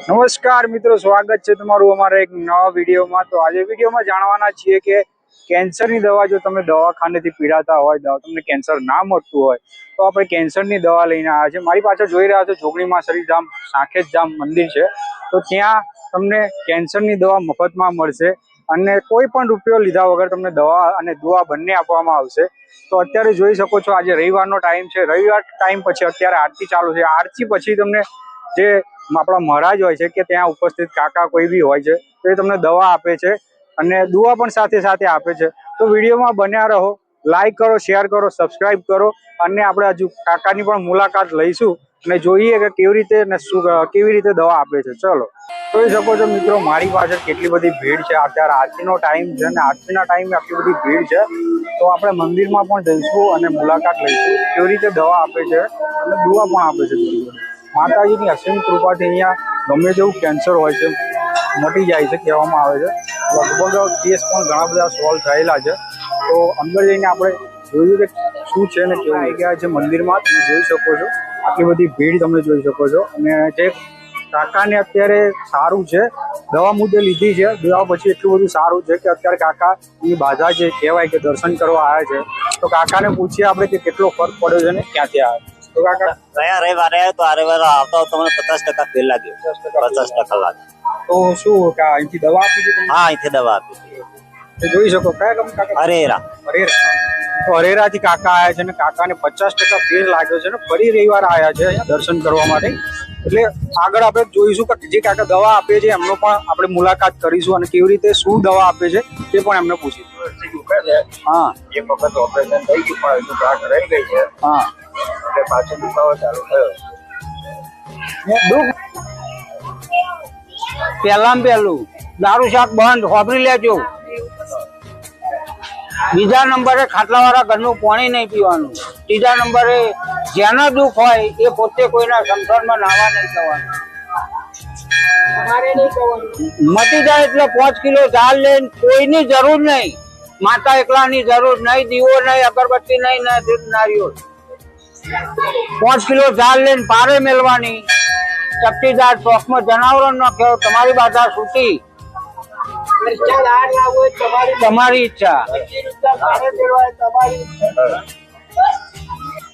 નમસ્કાર મિત્રો, સ્વાગત છે તમારું અમારા એક નવા વિડીયોમાં। તો આજે વિડીયોમાં જાણવાના છીએ કે કેન્સરની દવા, જો તમે દવાખાનેથી પીડાતા હોય, તમને કેન્સર ના મળતું હોય તો આપણે કેન્સરની દવા લઈને આવ્યા છે। મારી પાછળ જોઈ રહ્યા છો જોગણીમાં શ્રીધામ સાકેત ધામ મંદિર છે, તો ત્યાં તમને કેન્સરની દવા મફતમાં મળશે અને કોઈ પણ રૂપિયો લીધા વગર તમને દવા અને દવા બંને આપવામાં આવશે। તો અત્યારે જોઈ શકો છો, આજે રવિવારનો ટાઈમ છે। રવિવાર ટાઈમ પછી અત્યારે આરતી ચાલુ છે। આરતી પછી તમને જે આપણા મહારાજ હોય છે કે ત્યાં ઉપસ્થિત કાકા કોઈ બી હોય છે, તો એ તમને દવા આપે છે અને દુઆ પણ સાથે સાથે આપે છે। તો વિડીયોમાં બન્યા રહો, લાઈક કરો, શેર કરો, સબસ્ક્રાઈબ કરો અને આપણે હજુ કાકાની પણ મુલાકાત લઈશું અને જોઈએ કે કેવી રીતે ને કેવી રીતે દવા આપે છે। ચલો, જોઈ શકો છો મિત્રો, મારી પાછળ કેટલી બધી ભીડ છે। અત્યારે આરતીનો ટાઈમ છે અને આરતીના ટાઈમે આટલી બધી ભીડ છે, તો આપણે મંદિરમાં પણ જઈશું અને મુલાકાત લઈશું કેવી રીતે દવા આપે છે અને દુઆ પણ આપે છે। માતાજીની અસીમ કૃપાથી અહીંયા ગમે તેવું કેન્સર હોય છે મટી જાય છે કહેવામાં આવે છે। લગભગ કેસ પણ ઘણા બધા સોલ્વ થયેલા છે। તો અંદર જઈને આપણે જોયું કે શું છે ને કેવું આવી ગયા છે મંદિરમાં। તમે જોઈ શકો છો, આટલી બધી ભીડ તમે જોઈ શકો છો અને જે કાકાને અત્યારે સારું છે, દવા મુદ્દે લીધી છે, દવા પછી એટલું બધું સારું છે કે અત્યારે કાકાની બાધા જે કહેવાય કે દર્શન કરવા આવ્યા છે। તો કાકાને પૂછીએ આપણે કે કેટલો ફરક પડ્યો છે ને ક્યાંથી આવે। તો કાકા, ગયા રવિવારે આવ્યો તો આ રવિવારે આવતા તમને 50% ફેર લાગ્યો। 50% લાગ્યો। તો શું કે અહીંથી દવા આપી છે તમને? હા, અહીંથી દવા આપી। તો જોઈ શકો, કયા ગામ કાકા? હરેરા। તો હરેરાથી કાકા આવ્યા છે અને કાકાને 50% ફેર લાગ્યો છે ને ફરી રવિવાર આવ્યા છે અહીંયા દર્શન કરવા માટે। એટલે આગળ આપણે જોઈશું કે જે કાકા દવા આપે છે એમનો પણ આપણે મુલાકાત કરીશું અને કેવી રીતે શું દવા આપે છે તે પણ એમને પૂછીશું। હા, એક વખત ઓપરેશન થઈ ગયું પણ હજુ ગાંઠ રહી ગઈ છે, હા, એટલે પાછો દુખાવો ચાલુ થયો। પહેલું દારૂ શાક બંધ વાપરી લેજો। બીજા નંબરે ખાટલાવાળા ઘરનું પાણી નહીં પીવાનું। ત્રીજા નંબરે જેના દુઃખ હોય એ પોતે કોઈના સંસારમાં નાવા નહીં જવાનું। મટી જાય એટલે 5 કિલો ઝાડ લઈને કોઈની જરૂર નહીં, માતા એકલાની જરૂર નહીં, દીવો નહીં, અગરબત્તી નહીં, નારિયેળ 5 કિલો ઝાડ લઈને પારે મેળવાની। ચપટીદાર ચોકમાં જનાવરો નાખ્યો, તમારી બાધા છૂટી, તમારી ઈચ્છા।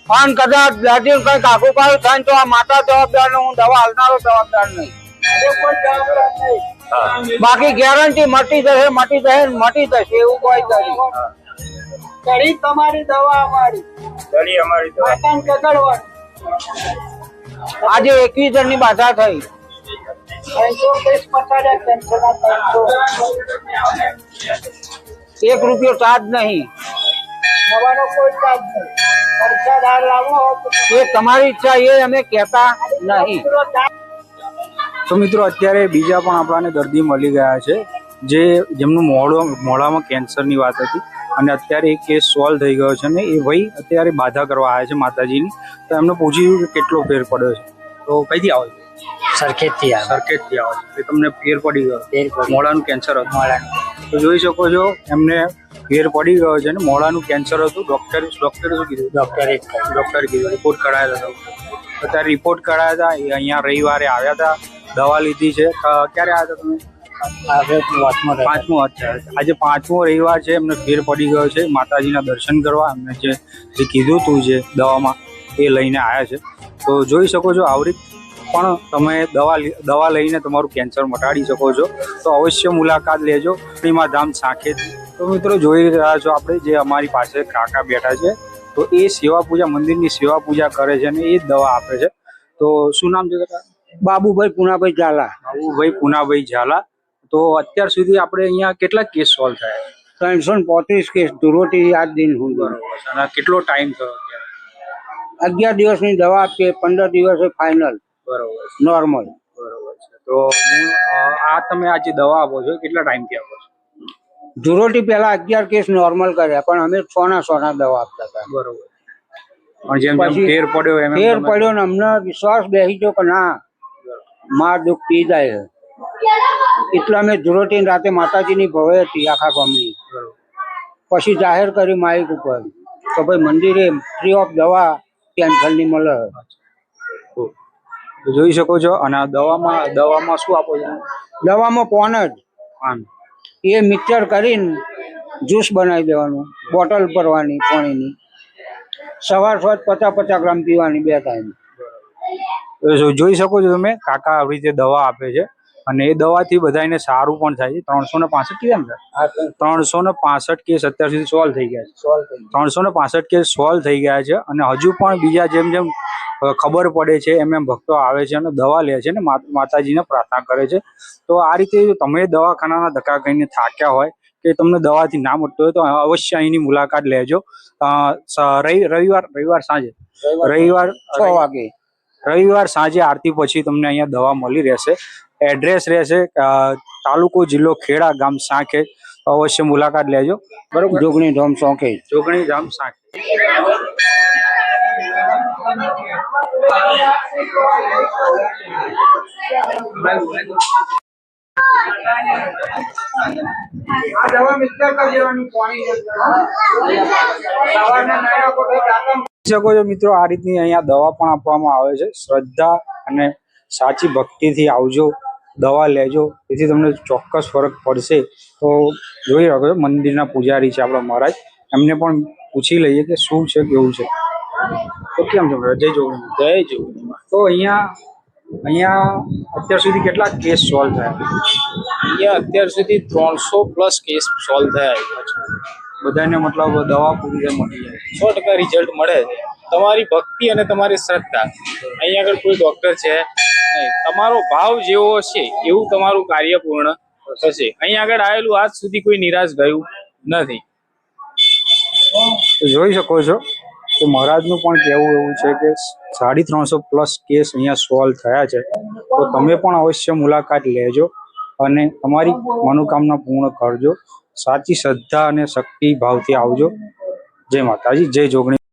પણ કદાચ દર્દી કઈ કાકુ કાળું થાય તો આ માતા જવાબદાર ને હું દવા હાલનારો જવાબદાર નહીં। બાકી ગેરંટી મટી જશે, મટી જશે, મટી જશે એવું કોઈ તમારી દવા અમારી આજે 21 જણની બાધા થઈ। 1 રૂપિયો ચાર્જ નહીં, એ તમારી ઈચ્છા, એ અમે કહેતા નહીં। તો મિત્રો અત્યારે બીજા પણ આપણાને દર્દી મળી ગયા છે જેમનું મોઢામાં કેન્સરની વાત હતી અને અત્યારે એક કેસ સોલ્વ થઈ ગયો છે ને એ ભાઈ અત્યારે બાધા કરવા આવ્યા છે માતાજીની। તો એમને પૂછ્યું કે કેટલો ફેર પડ્યો છે। તો કઈથી આવો છો? સરખેજથી સરખેજથી આવો છો, તમને ફેર પડી ગયો? મોઢાનું કેન્સર હતું? તો જોઈ શકો છો એમને ફેર પડી ગયો છે ને મોઢાનું કેન્સર હતું। ડોક્ટરે શું કીધું? ડોક્ટરે કીધું રિપોર્ટ કરાયા હતા। અત્યારે રિપોર્ટ કરાયા હતા, એ અહીંયા રવિવારે આવ્યા હતા, દવા લીધી છે। ક્યારે આવ્યા હતા તમે? 5મો આજે 5મો રવિવાર છે, એમને ફેર પડી ગયો છે। માતાજીના દર્શન કરવા એમને જે કીધું હતું જે દવામાં એ લઈને આવ્યા છે। તો જોઈ શકો છો આવરી પણ તમે દવા લઈને તમારું કેન્સર મટાડી શકો છો। તો અવશ્ય મુલાકાત લેજો શ્રીમાં ધામ સાકેત। તો મિત્રો જોઈ રહ્યા છો આપણે જે અમારી પાસે કાકા બેઠા છે, તો એ સેવા પૂજા મંદિરની સેવા પૂજા કરે છે અને એ જ દવા આપે છે। તો શું નામ છે કાકા? બાબુભાઈ પુનાભાઈ ઝાલા। બાબુભાઈ પુનાભાઈ ઝાલા। તો અત્યાર સુધી આપણે અહીંયા કેટલા કેસ સોલ્વ થયા? 335 કેસ ધુરોટી આજ દિન હું। અને કેટલો ટાઈમ થયો અત્યારે? 11 દિવસની દવા આપીએ, 15 દિવસે ફાઇનલ બરોબર નોર્મલ। બરોબર છે। તો તમે આ જે દવા આપો છો કેટલા ટાઈમથી આપો છો? ધુરોટી પહેલા 11 કેસ નોર્મલ કર્યા, પણ અમે 6 દવા આપતા હતા। બરોબર। પણ જેમ ફેર પડ્યો ફેર પડ્યો ને અમને વિશ્વાસ બેસી ગયો કે ના માર દુઃખ પી જાય। એટલે અમે ધુરોટી રાતે માતાજીની ભવે હતી આખા ગામની। પછી જાહેર કરી માઇક ઉપર કે ભાઈ મંદિરે ફ્રી ઓફ દવા કેન્સરની મળે। જોઈ શકો છો. અને આ દવામાં શું આપો છો? દવામાં પોન જ પાન. એ મિક્સર કરીને જ્યુસ બનાવી દેવાનું, બોટલ ભરવાની પાણીની, સવાર 50 ગ્રામ પીવાની 2 ટાઈમ. જોઈ શકો છો તમે, કાકા આવી રીતે દવા આપે છે અને એ દવાથી બધાને સારું પણ થાય છે. 365 કેમ છે? 365 કેસ અત્યાર સુધી સોલ્વ થઈ ગયા છે. 365 કેસ સોલ્વ થઈ ગયા છે અને હજુ પણ બીજા જેમ જેમ ખબર પડે છે એમ એમ ભક્તો આવે છે અને દવા લે છે ને માતાજીને પ્રાર્થના કરે છે. તો આ રીતે તમે દવાખાનાના ધક્કા ખાઈને થાક્યા હોય કે તમને દવાથી ના મળતું હોય તો અવશ્ય અહીંની મુલાકાત લેજો. રવિવાર સાંજે 6 વાગે રવિવાર સાંજે આરતી પછી તમને અહીંયા દવા મળી રહેશે. એડ્રેસ રહેશે તાલુકો જિલ્લો ખેડા, ગામ સાંખેજ. અવશ્ય મુલાકાત લેજો. બરોબર. જોગણી ધામ સાંખેજ. જોગણી ધામ સાંખેજ. શકો છો મિત્રો, આ રીતની અહીંયા દવા પણ આપવામાં આવે છે. શ્રદ્ધા અને સાચી ભક્તિથી આવજો, દવા લેજો, તેથી તમને ચોક્કસ ફરક પડશે. તો જોઈ શકો છો મંદિરના પૂજારી છે આપણા મહારાજ, એમને પણ પૂછી લઈએ કે શું છે કેવું છે. તો કેમ છે? જય જોગણી. જય જોગણી. તો અહીંયા અત્યાર સુધી કેટલા કેસ સોલ્વ થયા? અહીંયા અત્યાર સુધી 300+ કેસ સોલ્વ થયા છે. બધાને મતલબ દવા પૂરી મળી જાય? 100% રિઝલ્ટ મળે છે. તમારી ભક્તિ અને તમારી શ્રદ્ધા, અહીંયા આગળ કોઈ ડોક્ટર છે નહીં. તમારો ભાવ જેવો હશે એવું તમારું કાર્ય પૂર્ણ થશે. અહીંયા આગળ આવેલું આજ સુધી કોઈ નિરાશ ગયું નથી. જોઈ શકો છો કે મહારાજનું પણ કહેવું એવું છે કે 350+ કેસ અહીંયા સોલ્વ થયા છે. તો તમે પણ અવશ્ય મુલાકાત લેજો અને તમારી મનોકામના પૂર્ણ કરજો. સાચી શ્રદ્ધા અને શક્તિ ભાવથી આવજો. જય માતાજી, જય જોગણી.